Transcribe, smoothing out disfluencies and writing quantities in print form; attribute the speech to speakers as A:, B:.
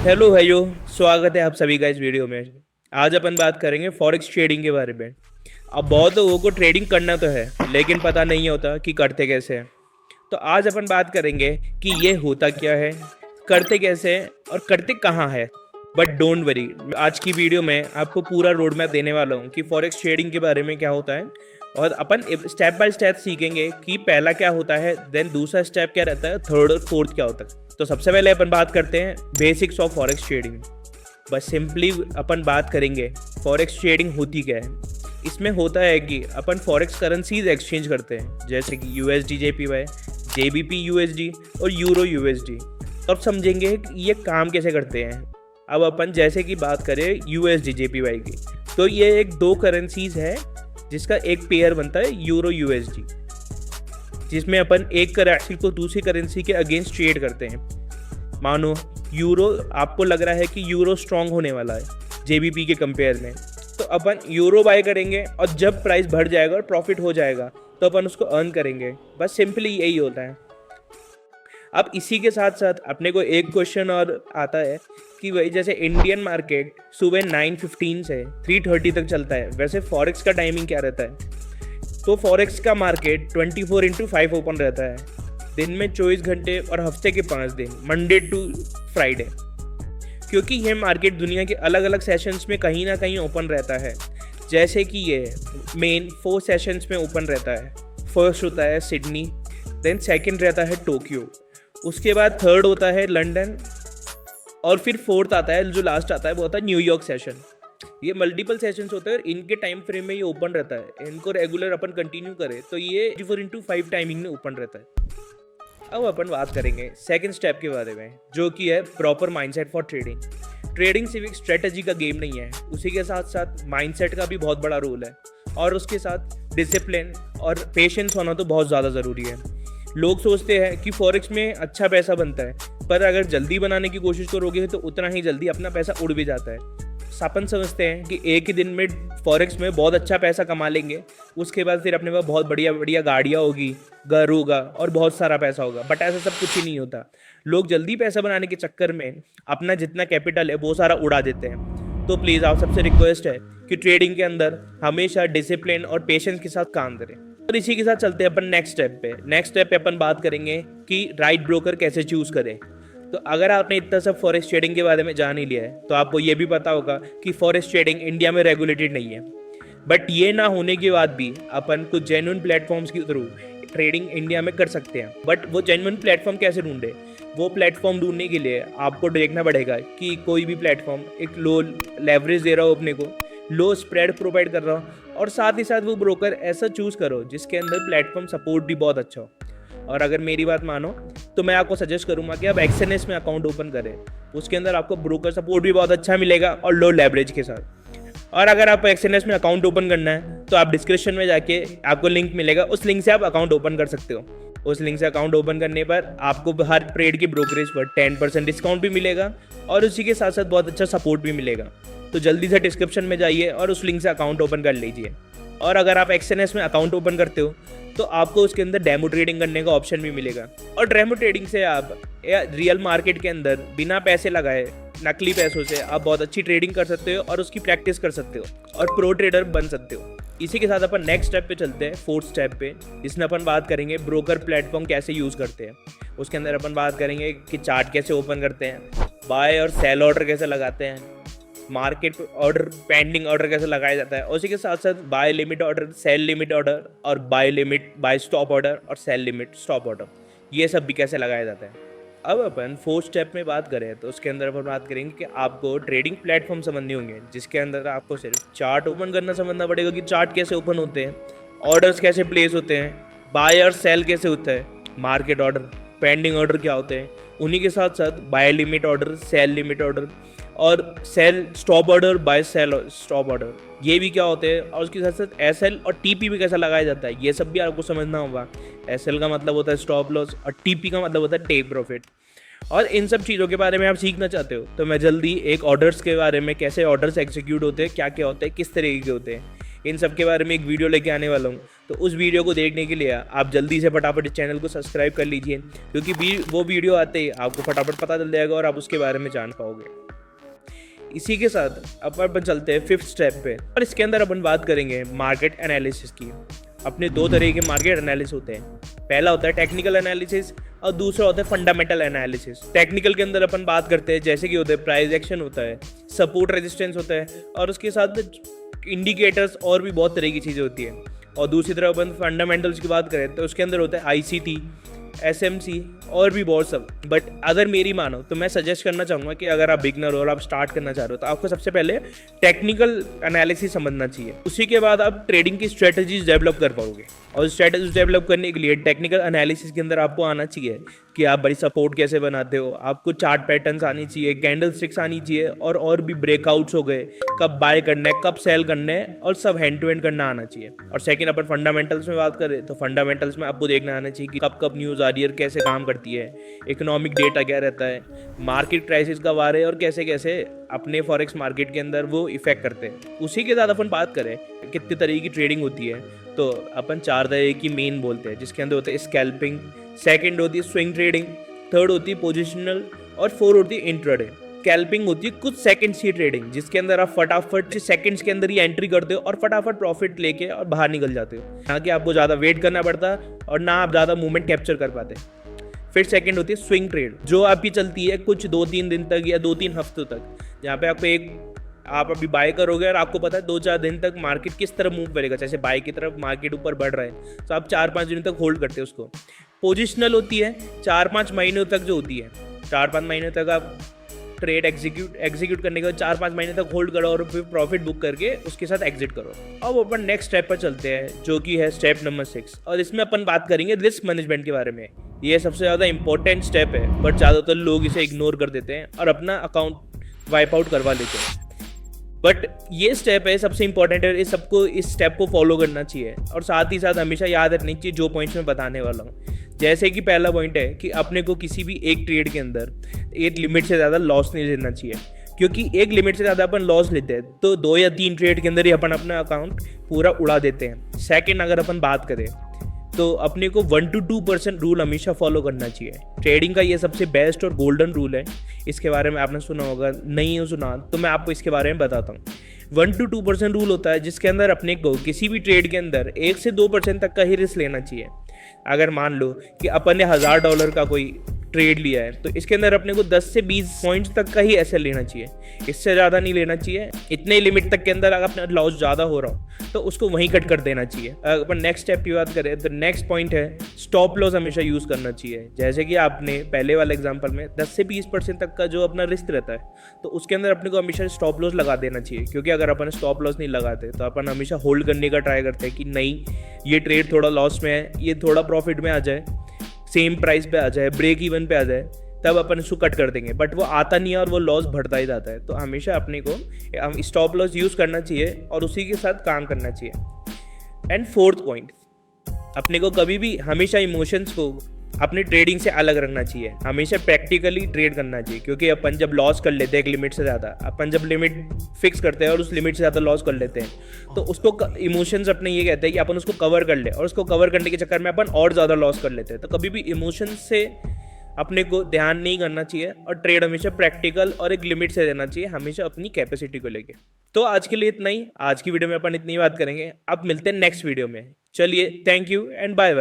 A: Hello भाइयों, स्वागत है आप सभी का इस वीडियो में। आज अपन बात करेंगे फॉरेक्स ट्रेडिंग के बारे में। अब बहुत लोगों को ट्रेडिंग करना तो है, लेकिन पता नहीं होता कि करते कैसे हैं। तो आज अपन बात करेंगे कि ये होता क्या है, करते कैसे हैं और करते कहाँ है। बट डोंट वरी, आज की वीडियो में आपको पूरा रोड मैप देने वाला हूँ कि फॉरेक्स ट्रेडिंग के बारे में क्या होता है, और अपन स्टेप बाय स्टेप सीखेंगे कि पहला क्या होता है, देन दूसरा स्टेप क्या रहता है, थर्ड और फोर्थ क्या होता है। तो सबसे पहले अपन बात करते हैं बेसिक्स ऑफ फॉरेक्स ट्रेडिंग। बस सिंपली अपन बात करेंगे फॉरेक्स ट्रेडिंग होती क्या है। इसमें होता है कि अपन फॉरेक्स करेंसीज एक्सचेंज करते हैं, जैसे कि यूएसडी जेपीवाई, जेबीपी यूएसडी और यूरो यूएसडी। तो अब समझेंगे कि ये काम कैसे करते हैं। अब अपन जैसे कि बात करें यूएसडी जेपीवाई की, तो ये एक दो करेंसीज है जिसका एक पेयर बनता है यूरो यूएसडी, जिसमें अपन एक करेंसी को दूसरी करेंसी के अगेंस्ट ट्रेड करते हैं। मानो यूरो, आपको लग रहा है कि यूरो स्ट्रांग होने वाला है जेबीपी के कंपेयर में, तो अपन यूरो बाय करेंगे और जब प्राइस बढ़ जाएगा और प्रॉफिट हो जाएगा तो अपन उसको अर्न करेंगे। बस सिंपली यही होता है। अब इसी के साथ साथ अपने को एक क्वेश्चन और आता है कि भाई जैसे इंडियन मार्केट सुबह 9:15 से 3:30 तक चलता है, वैसे फॉरेक्स का टाइमिंग क्या रहता है। तो फॉरेक्स का मार्केट 24/5 ओपन रहता है, दिन में 24 घंटे और हफ्ते के 5 दिन, मंडे टू फ्राइडे। क्योंकि यह मार्केट दुनिया के अलग अलग सेशंस में कहीं ना कहीं ओपन रहता है। जैसे कि ये मेन 4 सेशंस में ओपन रहता है। फर्स्ट होता है सिडनी, देन सेकंड रहता है टोक्यो, उसके बाद थर्ड होता है लंदन, और फिर फोर्थ आता है, जो लास्ट आता है वो होता है न्यूयॉर्क सेशन। ये मल्टीपल सेशंस होते हैं और इनके टाइम फ्रेम में ये ओपन रहता है। इनको रेगुलर अपन कंटिन्यू करें तो ये 24/5 टाइमिंग में ओपन रहता है। अब अपन बात करेंगे सेकंड स्टेप के बारे में, जो कि है proper mindset for trading. Trading सिर्फ एक स्ट्रेटजी का गेम नहीं है, उसी के साथ साथ माइंडसेट का भी बहुत बड़ा रोल है, और उसके साथ डिसिप्लिन और पेशेंस होना तो बहुत ज़्यादा ज़रूरी है। लोग सोचते हैं कि फॉरेक्स में अच्छा पैसा बनता है, पर अगर जल्दी बनाने की कोशिश करोगे तो उतना ही जल्दी अपना पैसा उड़ भी जाता है। अपन समझते हैं कि एक ही दिन में फॉरेक्स में बहुत अच्छा पैसा कमा लेंगे, उसके बाद फिर अपने पास बहुत बढ़िया बढ़िया गाड़ियाँ होगी, घर होगा और बहुत सारा पैसा होगा। बट ऐसा सब कुछ ही नहीं होता। लोग जल्दी पैसा बनाने के चक्कर में अपना जितना कैपिटल है वो सारा उड़ा देते हैं। तो प्लीज़ आप सबसे रिक्वेस्ट है कि ट्रेडिंग के अंदर हमेशा डिसिप्लिन और पेशेंस के साथ काम करें। और इसी के साथ चलते हैं अपन नेक्स्ट स्टेप पे। नेक्स्ट स्टेप पे अपन बात करेंगे कि राइट ब्रोकर कैसे चूज़ करें। तो अगर आपने इतना सब फॉरेक्स ट्रेडिंग के बारे में जान ही लिया है, तो आपको ये भी पता होगा कि फॉरेक्स ट्रेडिंग इंडिया में रेगुलेटेड नहीं है। बट ये ना होने के बाद भी अपन कुछ जेन्युइन प्लेटफॉर्म्स के थ्रू ट्रेडिंग इंडिया में कर सकते हैं। बट वो जेन्युइन प्लेटफॉर्म कैसे ढूंढे, वो प्लेटफॉर्म ढूंढने के लिए आपको देखना पड़ेगा कि कोई भी प्लेटफॉर्म एक लो लेवरेज दे रहा हो अपने को, लो स्प्रेड प्रोवाइड कर रहा हो, और साथ ही साथ वो ब्रोकर ऐसा चूज़ करो जिसके अंदर प्लेटफॉर्म सपोर्ट भी बहुत अच्छा हो। और अगर मेरी बात मानो तो मैं आपको सजेस्ट करूंगा कि आप एक्सएनएस में अकाउंट ओपन करें। उसके अंदर आपको ब्रोकर सपोर्ट भी बहुत अच्छा मिलेगा और लो लेवरेज के साथ। और अगर आपको एक्सएनएस में अकाउंट ओपन करना है तो आप डिस्क्रिप्शन में जाके आपको लिंक मिलेगा, उस लिंक से आप अकाउंट ओपन कर सकते हो। उस लिंक से अकाउंट ओपन करने पर आपको हर ट्रेड की ब्रोकरेज पर 10% डिस्काउंट भी मिलेगा और उसी के साथ साथ बहुत अच्छा सपोर्ट भी मिलेगा। तो जल्दी से डिस्क्रिप्शन में जाइए और उस लिंक से अकाउंट ओपन कर लीजिए। और अगर आप एक्सएनएस में अकाउंट ओपन करते हो तो आपको उसके अंदर डेमो ट्रेडिंग करने का ऑप्शन भी मिलेगा। और डेमो ट्रेडिंग से आप रियल मार्केट के अंदर बिना पैसे लगाए, नकली पैसों से आप बहुत अच्छी ट्रेडिंग कर सकते हो और उसकी प्रैक्टिस कर सकते हो और प्रो ट्रेडर बन सकते हो। इसी के साथ अपन नेक्स्ट स्टेप पे चलते हैं, फोर्थ स्टेप पे, जिसमें अपन बात करेंगे ब्रोकर प्लेटफॉर्म कैसे यूज़ करते हैं। उसके अंदर अपन बात करेंगे कि चार्ट कैसे ओपन करते हैं, बाय और सेल ऑर्डर कैसे लगाते हैं, मार्केट ऑर्डर पेंडिंग ऑर्डर कैसे लगाया जाता है, उसी के साथ साथ buy limit order, sell limit order, और बाय स्टॉप ऑर्डर और सेल लिमिट स्टॉप ऑर्डर, ये सब भी कैसे लगाया जाता है। अब अपन फोर्थ स्टेप में बात करें तो उसके अंदर अपन बात करेंगे कि आपको ट्रेडिंग प्लेटफॉर्म समझने होंगे, जिसके अंदर आपको सिर्फ चार्ट ओपन करना समझना पड़ेगा कि चार्ट कैसे ओपन होते हैं, ऑर्डर्स कैसे प्लेस होते हैं, बाय और सेल कैसे होता है, मार्केट ऑर्डर, पेंडिंग ऑर्डर क्या होते हैं, उन्हीं के साथ साथ buy limit order, sell limit order और sell stop order, buy sell stop order, ये भी क्या होते हैं, और उसके साथ साथ एसएल और टीपी भी कैसा लगाया जाता है, ये सब भी आपको समझना होगा। एसएल का मतलब होता है स्टॉप लॉस और टीपी का मतलब होता है टेक प्रॉफिट। और इन सब चीज़ों के बारे में आप सीखना चाहते हो तो मैं जल्दी एक ऑर्डर्स के बारे में, कैसे ऑर्डर्स एग्जीक्यूट होते हैं, क्या क्या होते हैं, किस तरीके के होते हैं, इन सब के बारे में एक वीडियो लेके आने वाला हूँ। तो उस वीडियो को देखने के लिए आप जल्दी से फटाफट इस चैनल को सब्सक्राइब कर लीजिए, क्योंकि वो वीडियो आते ही आपको फटाफट पता चल जाएगा और आप उसके बारे में जान पाओगे। इसी के साथ अपन चलते हैं 5th स्टेप पे, और इसके अंदर अपन बात करेंगे मार्केट एनालिसिस की। अपने 2 तरह के मार्केट एनालिसिस होते हैं। पहला होता है टेक्निकल एनालिसिस और दूसरा होता है फंडामेंटल एनालिसिस। टेक्निकल के अंदर अपन बात करते हैं जैसे कि होता है प्राइस एक्शन होता है, सपोर्ट रेजिस्टेंस होता है, और उसके साथ इंडिकेटर्स और भी बहुत तरह की चीज़ें होती हैं। और दूसरी तरफ अपन फंडामेंटल्स की बात करें तो उसके अंदर होता है ICT, SMC और भी बहुत सब। बट अगर मेरी मानो तो मैं सजेस्ट करना चाहूँगा कि अगर आप बिगनर हो और आप स्टार्ट करना चाह रहे हो तो आपको सबसे पहले टेक्निकल एनालिसिस समझना चाहिए। उसी के बाद आप ट्रेडिंग की स्ट्रेटजीज डेवलप कर पाओगे, और स्ट्रेटजीज डेवलप करने के लिए टेक्निकल एनालिसिस के अंदर आपको आना चाहिए कि आप बड़ी सपोर्ट कैसे बनाते हो, आपको चार्ट पैटर्न्स आनी चाहिए, कैंडल स्टिक्स आनी चाहिए, और भी ब्रेकआउट्स हो गए, कब बाय करना है, कब सेल करना है, और सब हैंड टू हैंड करना आना चाहिए। और सेकंड अपन फंडामेंटल्स में बात करें तो फंडामेंटल्स में आपको देखना आना चाहिए कि कब कब न्यूज़ आ रही है, कैसे काम करती है, इकोनॉमिक डेटा क्या रहता है, मार्केट क्राइसिस कब आ रहे हैं और कैसे कैसे अपने फॉरेक्स मार्केट के अंदर वो इफेक्ट करते हैं। उसी के साथ अपन बात करें कितने तरह की ट्रेडिंग होती है तो अपन 4 तरह की मेन बोलते हैं, जिसके अंदर होते हैं स्कैल्पिंग, सेकंड होती है स्विंग ट्रेडिंग, थर्ड होती है पोजिशनल, और 4 होती है इंट्राडे। स्कैल्पिंग होती है कुछ सेकंड्स की ट्रेडिंग, जिसके अंदर आप फटाफट सेकंड्स के अंदर ही एंट्री करते हो और फटाफट प्रॉफिट लेके और बाहर निकल जाते हो, ना कि आपको ज़्यादा वेट करना पड़ता और ना आप ज़्यादा मूवमेंट कैप्चर कर पाते। फिर सेकंड होती है स्विंग ट्रेड, जो आपकी चलती है कुछ 2-3 दिन तक या 2-3 हफ्तों तक, जहाँ पे आपको आप अभी बाय करोगे और आपको पता है 2-4 दिन तक मार्केट किस तरह मूव करेगा। जैसे बाय की तरफ मार्केट ऊपर बढ़ रहा है तो आप 4-5 दिन तक होल्ड करते हो उसको। पोजिशनल होती है 4-5 महीनों तक जो होती है, 4-5 महीने तक आप ट्रेड एग्जीक्यूट करने के बाद 4-5 महीने तक होल्ड करो और फिर प्रॉफिट बुक करके उसके साथ एग्जिट करो। अब अपन नेक्स्ट स्टेप पर चलते हैं जो कि है स्टेप नंबर 6, और इसमें अपन बात करेंगे रिस्क मैनेजमेंट के बारे में। ये सबसे ज़्यादा इंपॉर्टेंट स्टेप है, बट ज़्यादातर लोग इसे इग्नोर कर देते हैं और अपना अकाउंट वाइप आउट करवा लेते हैं। बट ये स्टेप है सबसे इंपॉर्टेंट है, सबको इस स्टेप को फॉलो करना चाहिए, और साथ ही साथ हमेशा याद रखनी चाहिए जो पॉइंट्स मैं बताने वाला हूँ। जैसे कि पहला पॉइंट है कि अपने को किसी भी एक ट्रेड के अंदर एक लिमिट से ज़्यादा लॉस नहीं लेना चाहिए, क्योंकि एक लिमिट से ज़्यादा अपन लॉस लेते हैं तो 2 या 3 ट्रेड के अंदर ही अपन अपना अकाउंट पूरा उड़ा देते हैं। सेकंड, अगर अपन बात करें तो अपने को 1 to 2% रूल हमेशा फॉलो करना चाहिए। ट्रेडिंग का ये सबसे बेस्ट और गोल्डन रूल है, इसके बारे में आपने सुना होगा, नहीं सुना तो मैं आपको इसके बारे में बताता हूँ। 1 to 2% रूल होता है जिसके अंदर अपने को किसी भी ट्रेड के अंदर 1 से 2% तक का ही रिस्क लेना चाहिए। अगर मान लो कि अपन ने $1000 का कोई ट्रेड लिया है तो इसके अंदर अपने को 10 से 20 पॉइंट्स तक का ही ऐसे लेना चाहिए, इससे ज़्यादा नहीं लेना चाहिए। इतने लिमिट तक के अंदर अगर अपना लॉस ज़्यादा हो रहा हो तो उसको वहीं कट कर देना चाहिए। अगर अपन नेक्स्ट स्टेप की बात करें तो नेक्स्ट पॉइंट है स्टॉप लॉस हमेशा यूज़ करना चाहिए। जैसे कि आपने पहले वाले एग्जाम्पल में 10 से 20% तक का जो अपना रिस्क रहता है तो उसके अंदर अपने को हमेशा स्टॉप लॉस लगा देना चाहिए, क्योंकि अगर अपन स्टॉप लॉस नहीं लगाते तो अपन हमेशा होल्ड करने का ट्राई करते हैं कि नहीं ये ट्रेड थोड़ा लॉस में है, ये थोड़ा प्रॉफिट में आ जाए, सेम प्राइस पे आ जाए, ब्रेक इवन पे आ जाए, तब अपन इसको कट कर देंगे। बट वो आता नहीं है और वो लॉस बढ़ता ही जाता है। तो हमेशा अपने को स्टॉप लॉस यूज़ करना चाहिए और उसी के साथ काम करना चाहिए। एंड 4th पॉइंट, अपने को कभी भी हमेशा इमोशंस को अपनी ट्रेडिंग से अलग रखना चाहिए, हमेशा प्रैक्टिकली ट्रेड करना चाहिए। क्योंकि अपन जब लॉस कर लेते हैं एक लिमिट से ज़्यादा, अपन जब लिमिट फिक्स करते हैं और उस लिमिट से ज़्यादा लॉस कर लेते हैं तो उसको इमोशंस अपने ये कहते हैं कि अपन उसको कवर कर ले, और उसको कवर करने के चक्कर में अपन और ज़्यादा लॉस कर लेते हैं। तो कभी भी इमोशंस से अपने को ध्यान नहीं करना चाहिए और ट्रेड हमेशा प्रैक्टिकल और एक लिमिट से देना चाहिए, हमेशा अपनी कैपेसिटी को लेके। तो आज के लिए इतना ही, आज की वीडियो में अपन इतनी बात करेंगे। अब मिलते हैं नेक्स्ट वीडियो में। चलिए, thank you and bye bye.